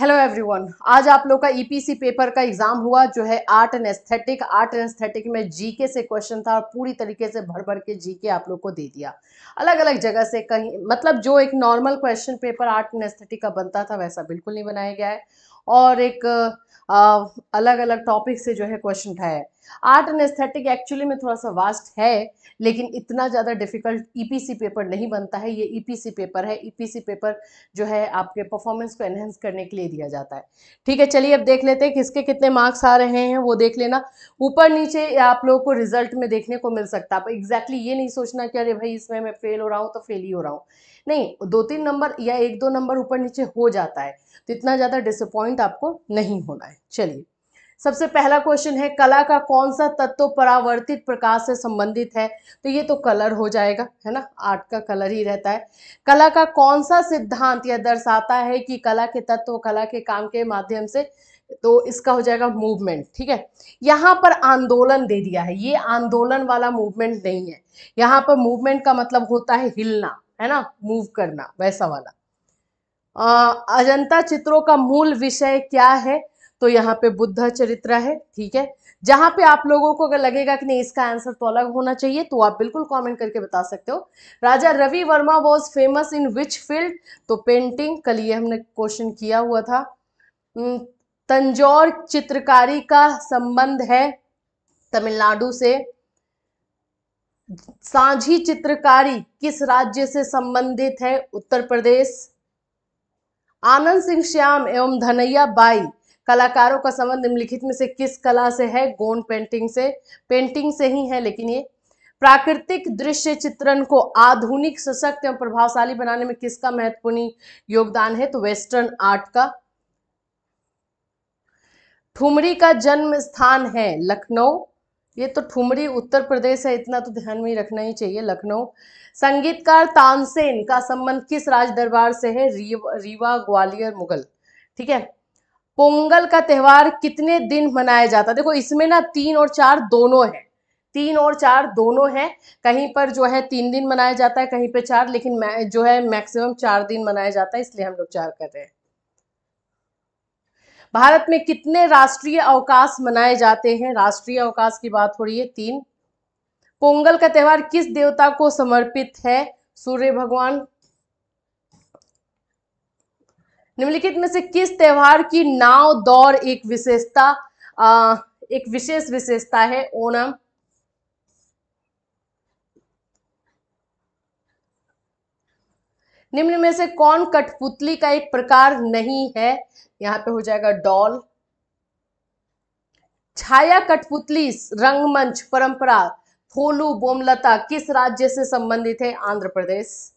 Hello everyone, आज आप लोग का ईपीसी पेपर का एग्जाम हुआ जो है आर्ट एंड एस्थेटिक में जीके से क्वेश्चन था और पूरी तरीके से भर भर के जीके आप लोग को दे दिया। अलग अलग जगह से कहीं मतलब जो एक normal question paper art and aesthetic का बनता था वैसा बिल्कुल नहीं बनाया गया है और एक अलग अलग टॉपिक से जो है क्वेश्चन उठाया है। आर्ट एंड एस्थेटिक एक्चुअली में थोड़ा सा वास्ट है लेकिन इतना ज़्यादा डिफिकल्ट ईपीसी पेपर नहीं बनता है। ये ईपीसी पेपर है। ईपीसी पेपर जो है आपके परफॉर्मेंस को एनहेंस करने के लिए दिया जाता है। ठीक है, चलिए अब देख लेते हैं किसके कितने मार्क्स आ रहे हैं, वो देख लेना। ऊपर नीचे आप लोगों को रिजल्ट में देखने को मिल सकता है। आप एग्जैक्टली ये नहीं सोचना कि अरे भाई इसमें मैं फेल हो रहा हूँ तो फेल ही हो रहा हूँ, नहीं, 2-3 नंबर या 1-2 नंबर ऊपर नीचे हो जाता है तो इतना ज़्यादा डिसअपॉइंट आपको नहीं होना है। चलिए, सबसे पहला क्वेश्चन है, कला का कौन सा तत्व परावर्तित प्रकाश से संबंधित है? तो ये तो कलर हो जाएगा, है ना, आर्ट का कलर ही रहता है। कला का कौन सा सिद्धांत यह दर्शाता है कि कला के तत्व कला के काम के माध्यम से, तो इसका हो जाएगा मूवमेंट। ठीक है, यहाँ पर आंदोलन दे दिया है, ये आंदोलन वाला मूवमेंट नहीं है। यहाँ पर मूवमेंट का मतलब होता है हिलना, है ना, मूव करना, वैसा वाला। अजंता चित्रों का मूल विषय क्या है? तो यहाँ पे बुद्ध चरित्र है। ठीक है, जहां पे आप लोगों को अगर लगेगा कि नहीं इसका आंसर तो अलग होना चाहिए तो आप बिल्कुल कमेंट करके बता सकते हो। Raja Ravi Varma was famous in which field? तो पेंटिंग, कल ये हमने क्वेश्चन किया हुआ था। तंजौर चित्रकारी का संबंध है तमिलनाडु से। सांझी चित्रकारी किस राज्य से संबंधित है? उत्तर प्रदेश। आनंद सिंह श्याम एवं धनैया बाई कलाकारों का संबंध निम्नलिखित में से किस कला से है? गोंड पेंटिंग से। पेंटिंग से ही है लेकिन ये। प्राकृतिक दृश्य चित्रण को आधुनिक, सशक्त एवं प्रभावशाली बनाने में किसका महत्वपूर्ण योगदान है? तो वेस्टर्न आर्ट का। ठुमरी का जन्म स्थान है लखनऊ। ये तो ठुमरी उत्तर प्रदेश है, इतना तो ध्यान में ही रखना ही चाहिए, लखनऊ। संगीतकार तानसेन का संबंध किस राज दरबार से है? रीवा, ग्वालियर, मुगल। ठीक है, पोंगल का त्योहार कितने दिन मनाया जाता है? देखो इसमें ना 3 और 4 दोनों है, 3 और 4 दोनों है। कहीं पर जो है 3 दिन मनाया जाता है, कहीं पे 4, लेकिन जो है मैक्सिमम 4 दिन मनाया जाता है, इसलिए हम लोग 4 कर रहे हैं। भारत में कितने राष्ट्रीय अवकाश मनाए जाते हैं? राष्ट्रीय अवकाश की बात हो रही है, 3। पोंगल का त्योहार किस देवता को समर्पित है? सूर्य भगवान। निम्नलिखित में से किस त्योहार की नाव दौड़ एक विशेष विशेषता है? ओणम। निम्न में से कौन कठपुतली का एक प्रकार नहीं है? यहां पे हो जाएगा डॉल। छाया कठपुतली रंगमंच परंपरा थोलू बोमलता किस राज्य से संबंधित है? आंध्र प्रदेश।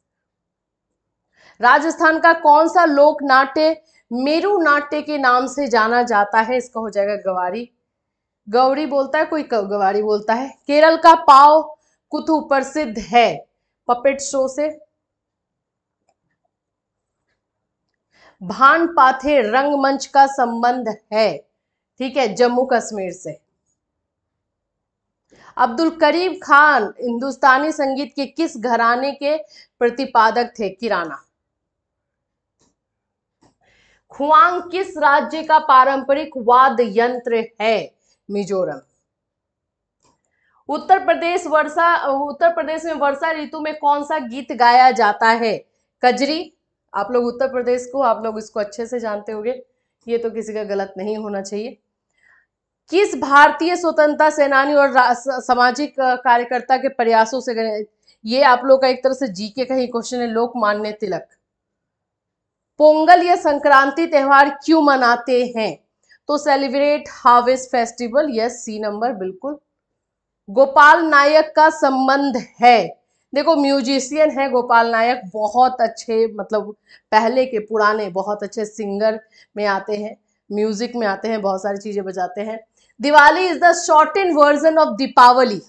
राजस्थान का कौन सा लोक नाट्य मेरू नाट्य के नाम से जाना जाता है? इसका हो जाएगा गवारी। गौरी बोलता है कोई, गवारी बोलता है। केरल का पाव कुथु प्रसिद्ध है पपेट शो से। भान पाथे रंगमंच का संबंध है, ठीक है, जम्मू कश्मीर से। अब्दुल करीम खान हिंदुस्तानी संगीत के किस घराने के प्रतिपादक थे? किराना। खुआंग किस राज्य का पारंपरिक वाद्य यंत्र है? मिजोरम। उत्तर प्रदेश में वर्षा ऋतु में कौन सा गीत गाया जाता है? कजरी। आप लोग उत्तर प्रदेश को, आप लोग इसको अच्छे से जानते होंगे, ये तो किसी का गलत नहीं होना चाहिए। किस भारतीय स्वतंत्रता सेनानी और सामाजिक कार्यकर्ता के प्रयासों से, ये आप लोग का एक तरह से जीके का ही क्वेश्चन है, लोकमान्य तिलक। पोंगल या संक्रांति त्योहार क्यों मनाते हैं? तो celebrate harvest festival, yes, C number बिल्कुल। गोपाल नायक का संबंध है, देखो म्यूजिशियन है गोपाल नायक, बहुत अच्छे, मतलब पहले के पुराने बहुत अच्छे सिंगर में आते हैं, म्यूजिक में आते हैं, बहुत सारी चीजें बजाते हैं। Diwali is the shorten version of Deepawali.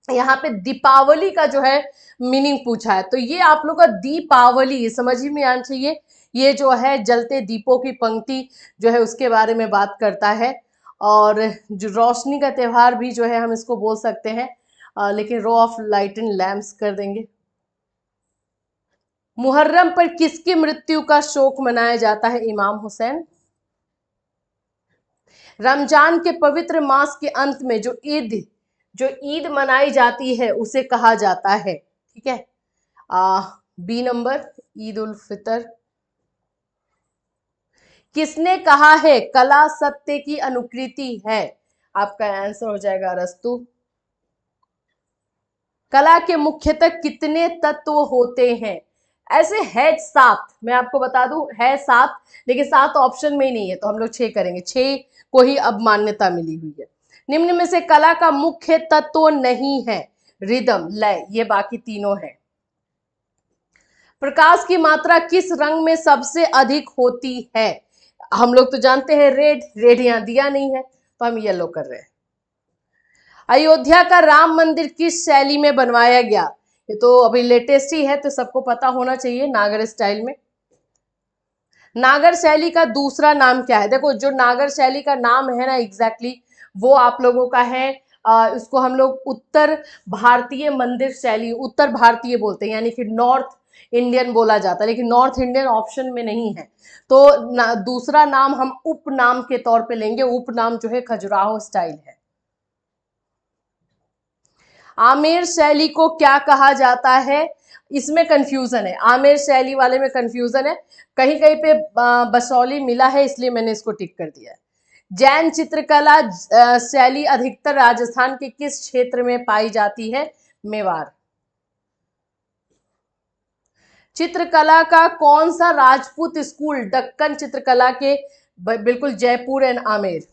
यहाँ पे दीपावली का जो है मीनिंग पूछा है, तो ये आप लोग का दीपावली समझ में आना चाहिए। ये जो है जलते दीपों की पंक्ति जो है उसके बारे में बात करता है, और जो रोशनी का त्यौहार भी जो है हम इसको बोल सकते हैं, लेकिन row of light and lamps कर देंगे। मुहर्रम पर किसकी मृत्यु का शोक मनाया जाता है? इमाम हुसैन। रमजान के पवित्र मास के अंत में जो ईद मनाई जाती है उसे कहा जाता है, ठीक है। B number, Eid ul Fitr. किसने कहा है कला सत्य की अनुकृति है? आपका आंसर हो जाएगा अरस्तु। कला के मुख्यतः कितने तत्व होते हैं? ऐसे है 7, मैं आपको बता दूं है 7, लेकिन 7 ऑप्शन में ही नहीं है तो हम लोग 6 करेंगे, 6 को ही अब मान्यता मिली हुई है। निम्न में से कला का मुख्य तत्व नहीं है? रिदम, लय, ये बाकी तीनों है। प्रकाश की मात्रा किस रंग में सबसे अधिक होती है? हम लोग तो जानते हैं रेड, रेड यहां दिया नहीं है तो हम येलो कर रहे हैं। अयोध्या का राम मंदिर किस शैली में बनवाया गया? ये तो अभी लेटेस्ट ही है तो सबको पता होना चाहिए, नागर स्टाइल में। नागर शैली का दूसरा नाम क्या है? देखो जो नागर शैली का नाम है ना एग्जैक्टली वो आप लोगों का है, इसको हम लोग उत्तर भारतीय मंदिर शैली, उत्तर भारतीय बोलते हैं, यानी कि नॉर्थ इंडियन बोला जाता है, लेकिन नॉर्थ इंडियन ऑप्शन में नहीं है तो दूसरा नाम हम उपनाम के तौर पे लेंगे। उपनाम जो है खजुराहो स्टाइल है। आमेर शैली को क्या कहा जाता है? इसमें कंफ्यूजन है, आमेर शैली वाले में कंफ्यूजन है, कहीं कहीं पे बसौली मिला है इसलिए मैंने इसको टिक कर दिया है। जैन चित्रकला शैली अधिकतर राजस्थान के किस क्षेत्र में पाई जाती है? मेवाड़। चित्रकला का कौन सा राजपूत स्कूल दक्कन चित्रकला के बिल्कुल जयपुर एंड आमेर।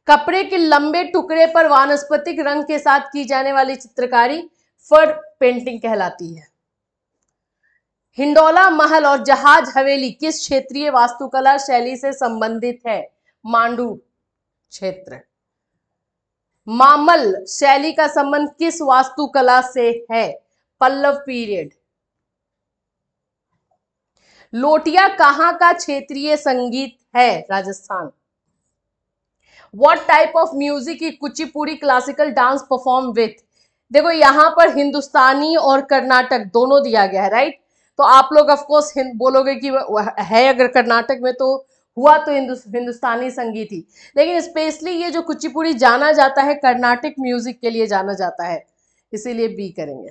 कपड़े के लंबे टुकड़े पर वानस्पतिक रंग के साथ की जाने वाली चित्रकारी फर पेंटिंग कहलाती है। हिंडोला महल और जहाज हवेली किस क्षेत्रीय वास्तुकला शैली से संबंधित है? मांडू क्षेत्र। मामल शैली का संबंध किस वास्तुकला से है? पल्लव पीरियड। लोटिया कहां का क्षेत्रीय संगीत है? Rajasthan. What type of music की Kuchipudi classical dance perform with? देखो यहां पर हिंदुस्तानी और कर्नाटक दोनों दिया गया है, राइट। तो आप लोग ऑफकोर्स बोलोगे कि है अगर कर्नाटक में तो हुआ तो हिंदुस्तानी संगीत ही, लेकिन स्पेशली ये जो कुचिपुड़ी जाना जाता है कर्नाटक म्यूजिक के लिए जाना जाता है, इसीलिए बी करेंगे।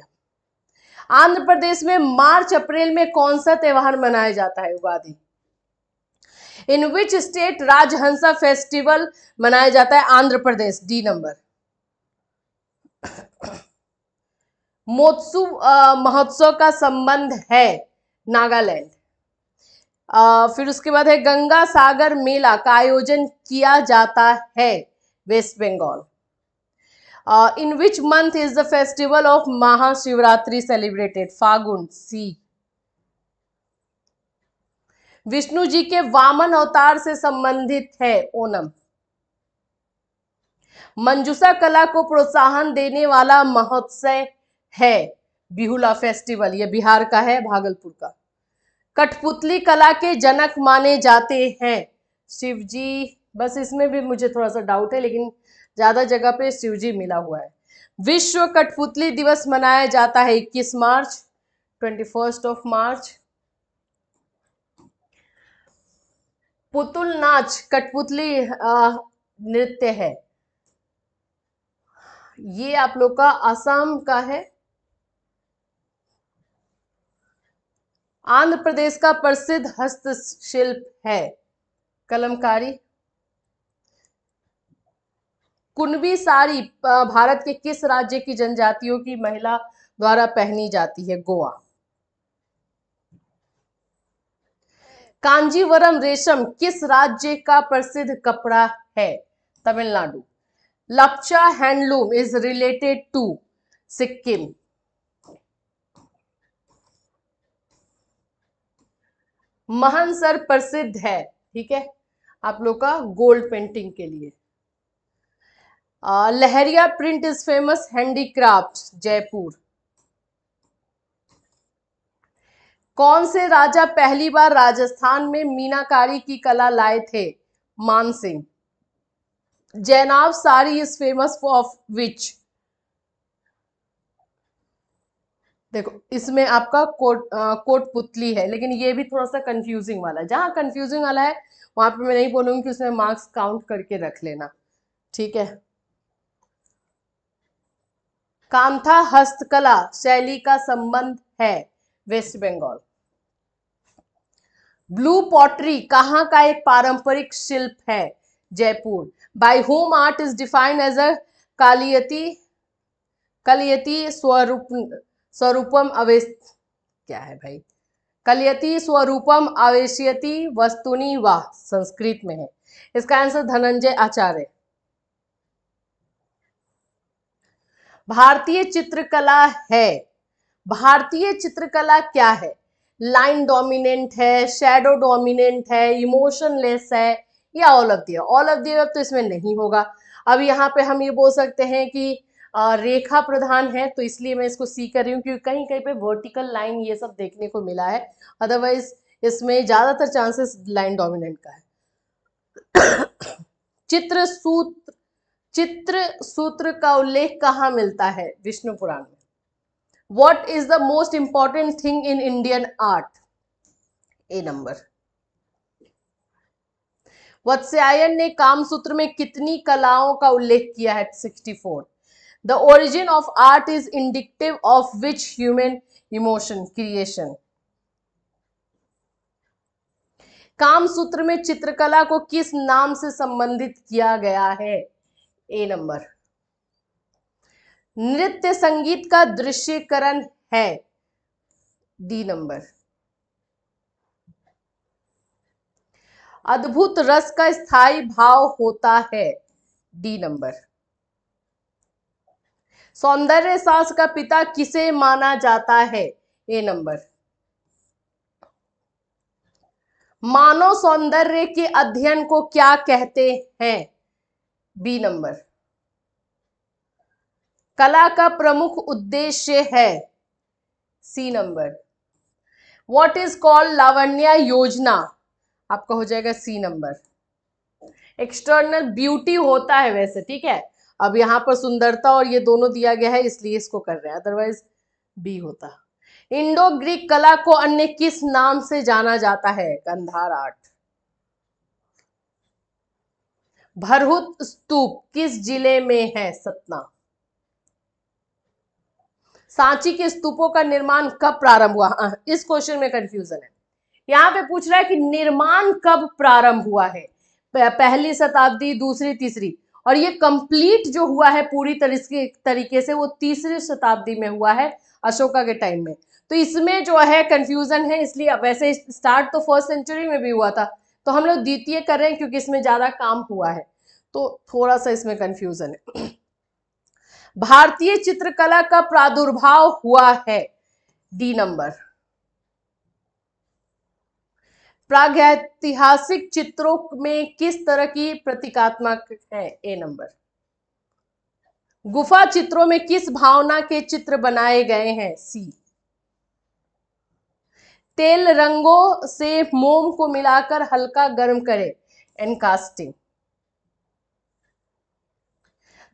आंध्र प्रदेश में मार्च अप्रैल में कौन सा त्योहार मनाया जाता है? उगादि। इन विच स्टेट राजहंसा फेस्टिवल मनाया जाता है? Andhra Pradesh, D number. मोत्सु महोत्सव का संबंध है? नागालैंड। फिर उसके बाद है गंगा सागर मेला का आयोजन किया जाता है? West Bengal. In which month is the festival of Mahashivratri celebrated? Phagun, C. Vishnu ji के वामन अवतार से संबंधित है? ओणम। मंजूषा कला को प्रोत्साहन देने वाला महोत्सव है? बिहुला फेस्टिवल, ये बिहार का है, भागलपुर का। कठपुतली कला के जनक माने जाते हैं? शिवजी। बस इसमें भी मुझे थोड़ा सा डाउट है, लेकिन ज्यादा जगह पे शिवजी मिला हुआ है। विश्व कठपुतली दिवस मनाया जाता है 21 मार्च, 21 ऑफ मार्च। पुतुल नाच कठपुतली नृत्य है, ये आप लोग का असम का है। आंध्र प्रदेश का प्रसिद्ध हस्तशिल्प है? कलमकारी। कुनबी साड़ी भारत के किस राज्य की जनजातियों की महिला द्वारा पहनी जाती है? गोवा। कांजीवरम रेशम किस राज्य का प्रसिद्ध कपड़ा है? Tamil Nadu. Lepcha handloom is related to? Sikkim. Mahansar प्रसिद्ध है, ठीक है, आप लोग का गोल्ड पेंटिंग के लिए। Lehariya print is famous handicraft, Jaipur. कौन से राजा पहली बार राजस्थान में मीनाकारी की कला लाए थे? मानसिंह। जैनाब sari is famous for which? देखो इसमें आपका कोटपुतली है, लेकिन ये भी थोड़ा सा कंफ्यूजिंग वाला है। जहां कंफ्यूजिंग वाला है वहां पे मैं नहीं बोलूंगी कि उसमें मार्क्स काउंट करके रख लेना, ठीक है। कांथा हस्तकला शैली का संबंध है वेस्ट बंगाल। ब्लू पॉटरी कहाँ का एक पारंपरिक शिल्प है? Jaipur. By whom art is defined as a कालियती कलियती स्वरूपम अवेश, क्या है भाई, कलियती स्वरूपम आवेशयति वस्तुनि, वाह संस्कृत में है। इसका आंसर धनंजय आचार्य। भारतीय चित्रकला है, भारतीय चित्रकला क्या है? लाइन डोमिनेंट है, शैडो डोमिनेंट है, इमोशनलेस है, या all of the? All of the तो इसमें नहीं होगा। अब यहाँ पे हम ये बोल सकते हैं कि रेखा प्रधान है, तो इसलिए मैं इसको सी कर रही हूँ, क्योंकि कहीं कहीं पे वर्टिकल लाइन ये सब देखने को मिला है। अदरवाइज इसमें ज्यादातर चांसेस लाइन डोमिनेंट का है। चित्र सूत्र चित्र सूत्र का उल्लेख कहाँ मिलता है? विष्णु पुराण में। What is the most important thing in Indian art? A number. वत्स्यायन ने कामसूत्र में कितनी कलाओं का उल्लेख किया है? 64। The origin of art is indicative of which human emotion? Creation। Kamasutra में चित्रकला को किस नाम से संबंधित किया गया है? ए नंबर। नृत्य संगीत का दृश्यकरण है? D number. अद्भुत रस का स्थायी भाव होता है? D number. सौंदर्य शास्त्र का पिता किसे माना जाता है? ए नंबर। मानव सौंदर्य के अध्ययन को क्या कहते हैं? B number. कला का प्रमुख उद्देश्य है? C number. What is called लावण्य योजना? आपका हो जाएगा सी नंबर। एक्सटर्नल ब्यूटी होता है वैसे, ठीक है। अब यहाँ पर सुंदरता और ये दोनों दिया गया है, इसलिए इसको कर रहे हैं, अदरवाइज बी होता। इंडो ग्रीक कला को अन्य किस नाम से जाना जाता है? गांधार आर्ट। भरहुत स्तूप किस जिले में है? सतना। सांची के स्तूपों का निर्माण कब प्रारंभ हुआ? इस क्वेश्चन में कंफ्यूजन है। यहाँ पे पूछ रहा है कि निर्माण कब प्रारंभ हुआ है, पहली शताब्दी, दूसरी, तीसरी, और ये कंप्लीट जो हुआ है पूरी तरीके से वो तीसरी शताब्दी में हुआ है, अशोका के टाइम में। तो इसमें जो है कंफ्यूजन है, इसलिए वैसे स्टार्ट तो फर्स्ट सेंचुरी में भी हुआ था, तो हम लोग द्वितीय कर रहे हैं क्योंकि इसमें ज्यादा काम हुआ है, तो थोड़ा सा इसमें कंफ्यूजन है। भारतीय चित्रकला का प्रादुर्भाव हुआ है? D number. प्रागैतिहासिक चित्रों में किस तरह की प्रतीकात्मक है? ए नंबर। गुफा चित्रों में किस भावना के चित्र बनाए गए हैं? सी। तेल रंगों से मोम को मिलाकर हल्का गर्म करें, एनकास्टिंग।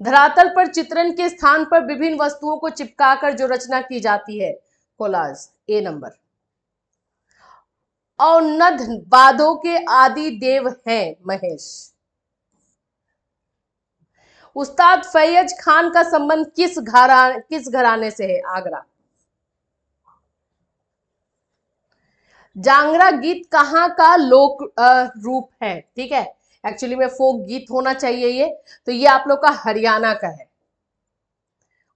धरातल पर चित्रण के स्थान पर विभिन्न वस्तुओं को चिपकाकर जो रचना की जाती है, कोलाज। ए नंबर। औनध वादों के आदि देव हैं? महेश। उस्ताद फैयज खान का संबंध किस घराने से है? आगरा। जांगरा गीत कहाँ का लोक रूप है? ठीक है, एक्चुअली में फोक गीत होना चाहिए ये, तो ये आप लोग का हरियाणा का है।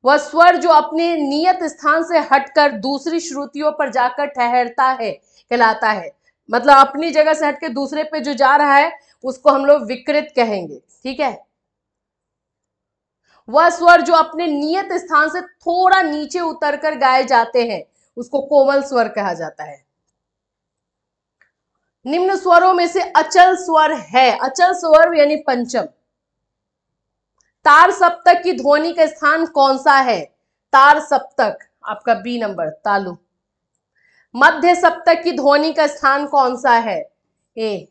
वह स्वर जो अपने नियत स्थान से हटकर दूसरी श्रुतियों पर जाकर ठहरता है कहलाता है। मतलब अपनी जगह से हटकर दूसरे पे जो जा रहा है उसको हम लोग विकृत कहेंगे, ठीक है। वह स्वर जो अपने नियत स्थान से थोड़ा नीचे उतरकर गाए जाते हैं उसको कोमल स्वर कहा जाता है। निम्न स्वरों में से अचल स्वर है? अचल स्वर यानी पंचम। तार सप्तक की ध्वनि का स्थान कौन सा है? तार सप्तक, आपका बी नंबर, तालु। मध्य सप्तक की ध्वनि का स्थान कौन सा है? ए।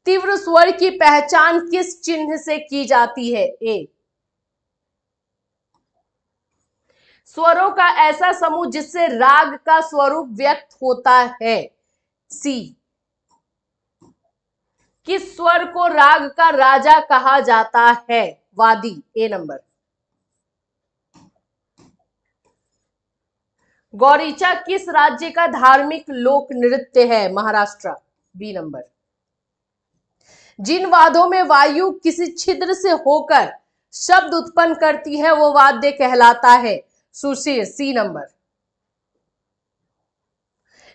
तीव्र स्वर की पहचान किस चिन्ह से की जाती है? ए। स्वरों का ऐसा समूह जिससे राग का स्वरूप व्यक्त होता है। सी। किस स्वर को राग का राजा कहा जाता है? वादी। ए नंबर। गौरीचा किस राज्य का धार्मिक लोक नृत्य है? महाराष्ट्र। B number. जिन वाद्यों में वायु किसी छिद्र से होकर शब्द उत्पन्न करती है वो वाद्य कहलाता है। सुशीर। C number.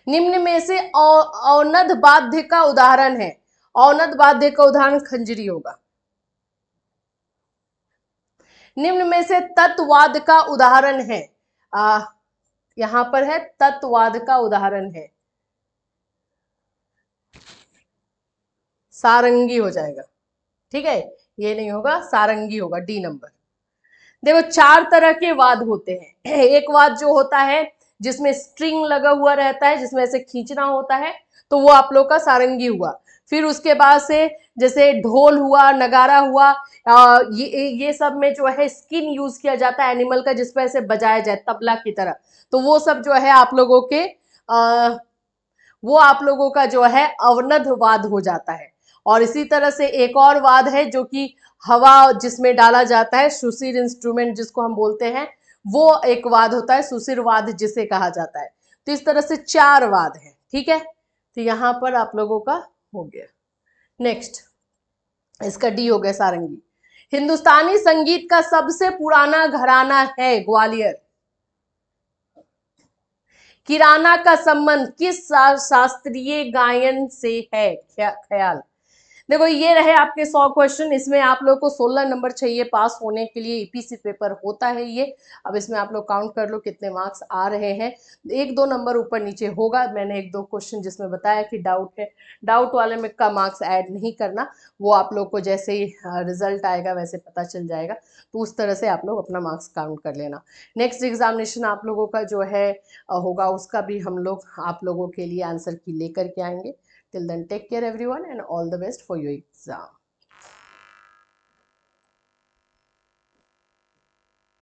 निम्न में से औनद वाद्य का उदाहरण है। औनद वाद्य का उदाहरण खंजरी होगा। निम्न में से तत्वाद का उदाहरण है। यहां पर है तत्वाद का उदाहरण है। सारंगी हो जाएगा। ठीक है, ये नहीं होगा, सारंगी होगा। D number. देखो 4 तरह के वाद होते हैं। एक वाद जो होता है जिसमें स्ट्रिंग लगा हुआ रहता है, जिसमें ऐसे खींचना होता है, तो वो आप लोग का सारंगी हुआ। फिर उसके बाद से जैसे ढोल हुआ, नगारा हुआ, ये सब में जो है स्किन यूज किया जाता है एनिमल का, जिस पर ऐसे बजाया जाए तबला की तरह, तो वो सब जो है आप लोगों के वो आप लोगों का जो है अवनद वाद हो जाता है। और इसी तरह से एक और वाद है जो कि हवा जिसमें डाला जाता है, सुशीर इंस्ट्रूमेंट जिसको हम बोलते हैं, वो एक वाद होता है, सुशीर वाद जिसे कहा जाता है। तो इस तरह से 4 वाद हैं। ठीक है, तो यहां पर आप लोगों का हो गया। नेक्स्ट, इसका डी हो गया सारंगी। हिंदुस्तानी संगीत का सबसे पुराना घराना है ग्वालियर। किराना का संबंध किस शास्त्रीय गायन से है? ख्याल। देखो ये रहे आपके 100 क्वेश्चन। इसमें आप लोग को 16 नंबर चाहिए पास होने के लिए। ईपीसी पेपर होता है ये। अब इसमें आप लोग काउंट कर लो कितने मार्क्स आ रहे हैं। 1-2 नंबर ऊपर नीचे होगा। मैंने 1-2 क्वेश्चन जिसमें बताया कि डाउट है, डाउट वाले में का मार्क्स ऐड नहीं करना, वो आप लोग को जैसे ही रिजल्ट आएगा वैसे पता चल जाएगा। तो उस तरह से आप लोग अपना मार्क्स काउंट कर लेना। नेक्स्ट एग्जामिनेशन आप लोगों का जो है होगा, उसका भी हम लोग आप लोगों के लिए आंसर की लेकर के आएंगे। Till then, take care everyone and all the best for your exam.